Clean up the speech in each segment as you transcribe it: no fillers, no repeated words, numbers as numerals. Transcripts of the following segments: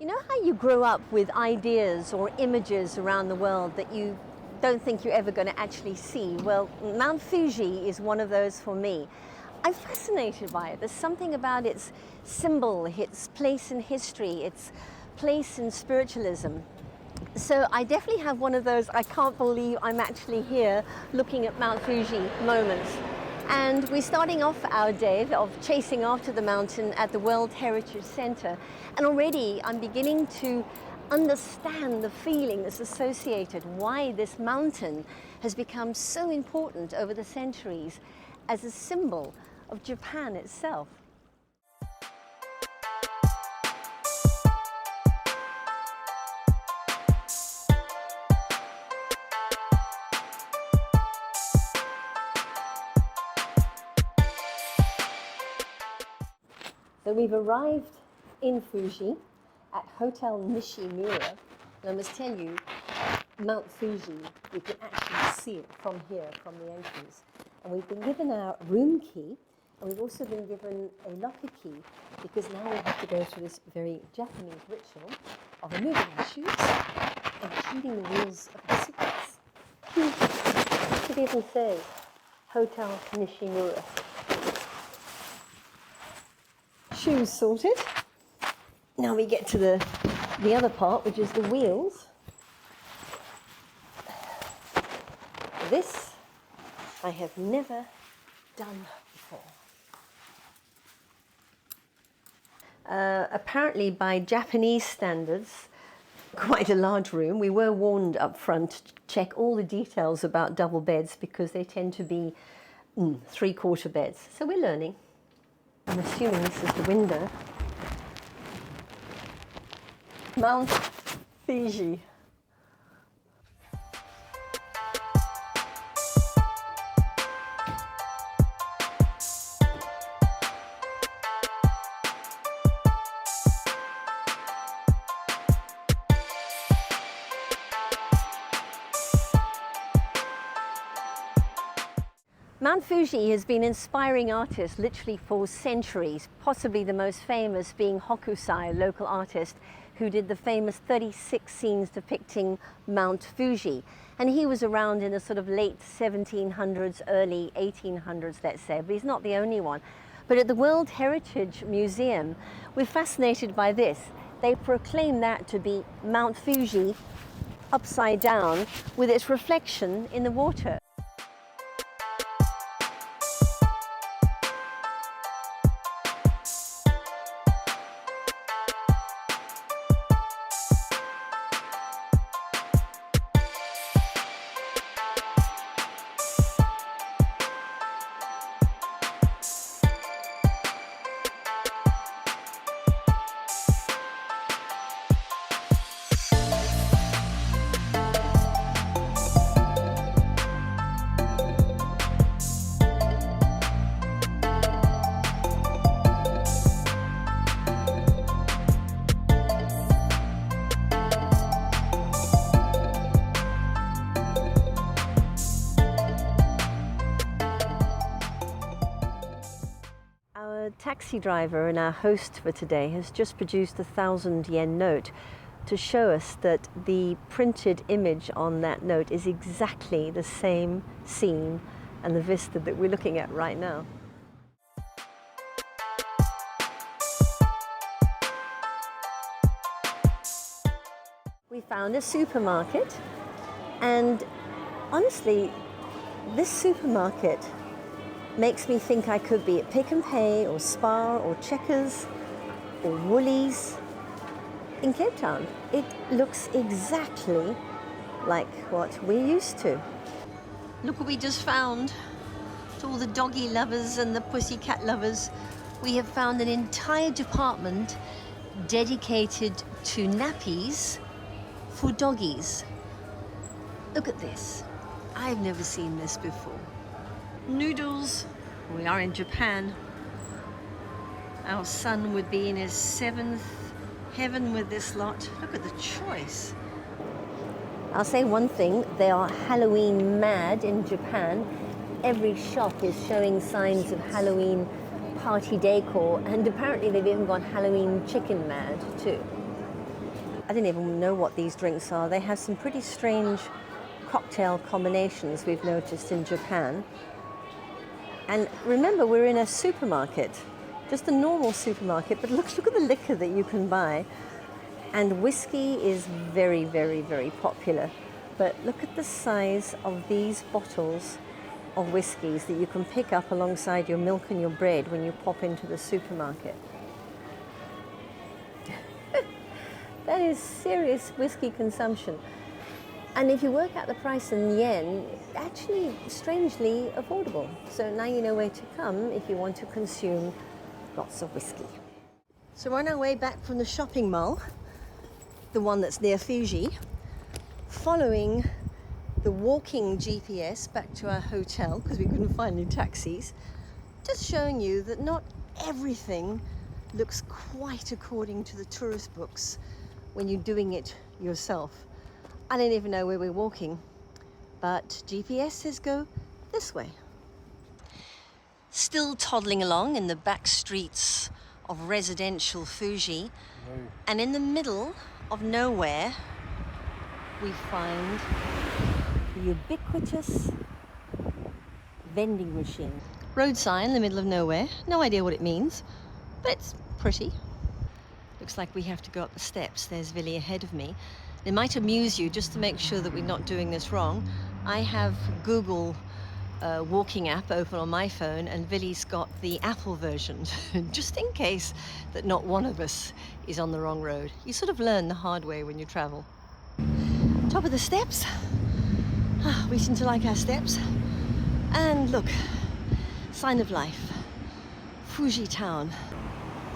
You know how you grow up with ideas or images around the world that you don't think you're ever going to actually see? Well, Mount Fuji is one of those for me. I'm fascinated by it. There's something about its symbol, its place in history, its place in spiritualism. So I definitely have one of those I can't believe I'm actually here looking at Mount Fuji moments. And we're starting off our day of chasing after the mountain at the World Heritage Center. And already I'm beginning to understand the feeling that's associated, why this mountain has become so important over the centuries as a symbol of Japan itself. So we've arrived in Fuji at Hotel Nishi. And I must tell you, Mount Fuji, you can actually see it from here, from the entrance. And we've been given our room key, and we've also been given a locker key, because now we have to go through this very Japanese ritual of removing our shoes and shooting the wheels of the cigarettes. It even says Hotel Nishi. Shoes sorted. Now we get to the other part, which is the wheels. This I have never done before. Apparently by Japanese standards, quite a large room. We were warned up front to check all the details about double beds because they tend to be three-quarter beds. So we're learning. I'm assuming this is the window. Mount Fuji. Mount Fuji has been inspiring artists literally for centuries, possibly the most famous being Hokusai, a local artist who did the famous 36 scenes depicting Mount Fuji. And he was around in the sort of late 1700s, early 1800s, let's say, but he's not the only one. But at the World Heritage Museum, we're fascinated by this. They proclaim that to be Mount Fuji upside down with its reflection in the water. Our taxi driver and our host for today has just produced a 1,000 yen note to show us that the printed image on that note is exactly the same scene and the vista that we're looking at right now. We found a supermarket, and honestly, this supermarket makes me think I could be at Pick n Pay or Spar or Checkers or Woolies in Cape Town. It looks exactly like what we're used to. Look what we just found. To all the doggy lovers and the pussycat lovers, we have found an entire department dedicated to nappies for doggies. Look at this. I've never seen this before. Noodles. We are in Japan. Our son would be in his 7th heaven with this lot. Look at the choice. I'll say one thing, they are Halloween mad in Japan. Every shop is showing signs of Halloween party decor, and apparently they've even gone Halloween chicken mad too. I didn't even know what these drinks are. They have some pretty strange cocktail combinations we've noticed in Japan. And remember, we're in a supermarket, just a normal supermarket, but look at the liquor that you can buy. And whiskey is very, very, very popular. But look at the size of these bottles of whiskies that you can pick up alongside your milk and your bread when you pop into the supermarket. That is serious whiskey consumption. And if you work out the price in yen, actually strangely affordable. So now you know where to come if you want to consume lots of whiskey. So we're on our way back from the shopping mall, the one that's near Fuji, following the walking GPS back to our hotel because we couldn't find any taxis, just showing you that not everything looks quite according to the tourist books when you're doing it yourself. I don't even know where we're walking, but GPS says go this way. Still toddling along in the back streets of residential Fuji, and in the middle of nowhere, we find the ubiquitous vending machine. Road sign in the middle of nowhere, no idea what it means, but it's pretty. Looks like we have to go up the steps. There's Villy ahead of me. It might amuse you, just to make sure that we're not doing this wrong, I have Google walking app open on my phone, and Villy's got the Apple version, just in case that not one of us is on the wrong road. You sort of learn the hard way when you travel. Top of the steps. We seem to like our steps. And look, sign of life. Fuji town.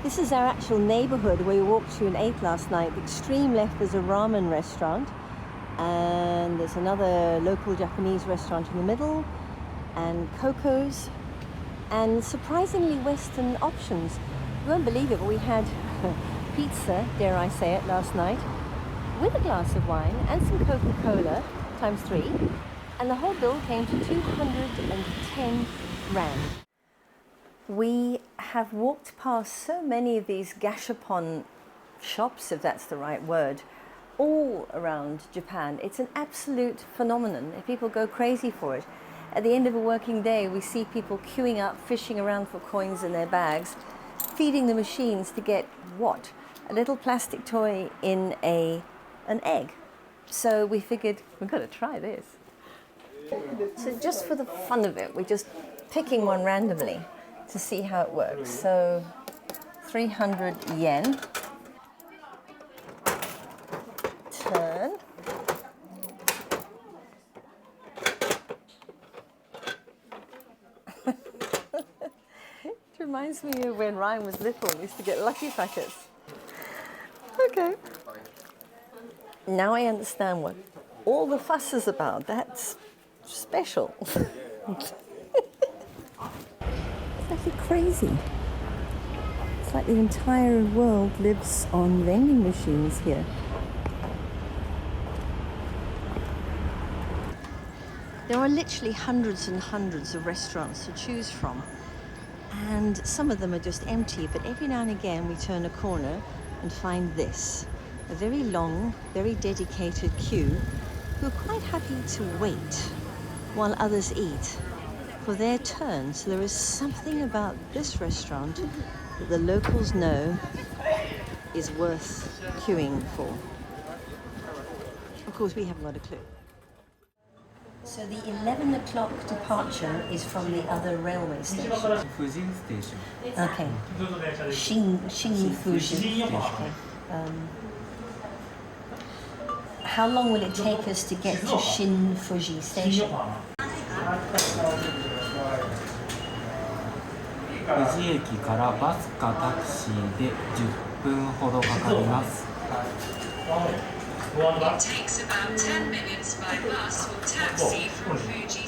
This is our actual neighborhood where we walked to and ate last night. The extreme left there's a ramen restaurant, and there's another local Japanese restaurant in the middle, and Coco's, and surprisingly Western options. You won't believe it, but we had pizza, dare I say it, last night, with a glass of wine and some Coca-Cola times 3, and the whole bill came to 210 rand. We have walked past so many of these Gashapon shops, if that's the right word, all around Japan. It's an absolute phenomenon. People go crazy for it. At the end of a working day, we see people queuing up, fishing around for coins in their bags, feeding the machines to get what? A little plastic toy in an egg. So we figured, we've got to try this. So just for the fun of it, we're just picking one randomly to see how it works. So 300 yen. Turn. It reminds me of when Ryan was little and used to get lucky packets. Okay. Now I understand what all the fuss is about. That's special. It's actually crazy. It's like the entire world lives on vending machines here. There are literally hundreds and hundreds of restaurants to choose from, and some of them are just empty, but every now and again we turn a corner and find this, a very long, very dedicated queue who are quite happy to wait while others eat for their turn. So there is something about this restaurant that the locals know is worth queuing for. Of course, we haven't got a clue. So the 11 o'clock departure is from the other railway station. Fuji station. Okay. Shin Fuji. Okay. How long will it take us to get to Shin Fuji station? 富士駅からバスかタクシーで10分ほどかかります。It takes about 10 minutes by bus or taxi from Fuji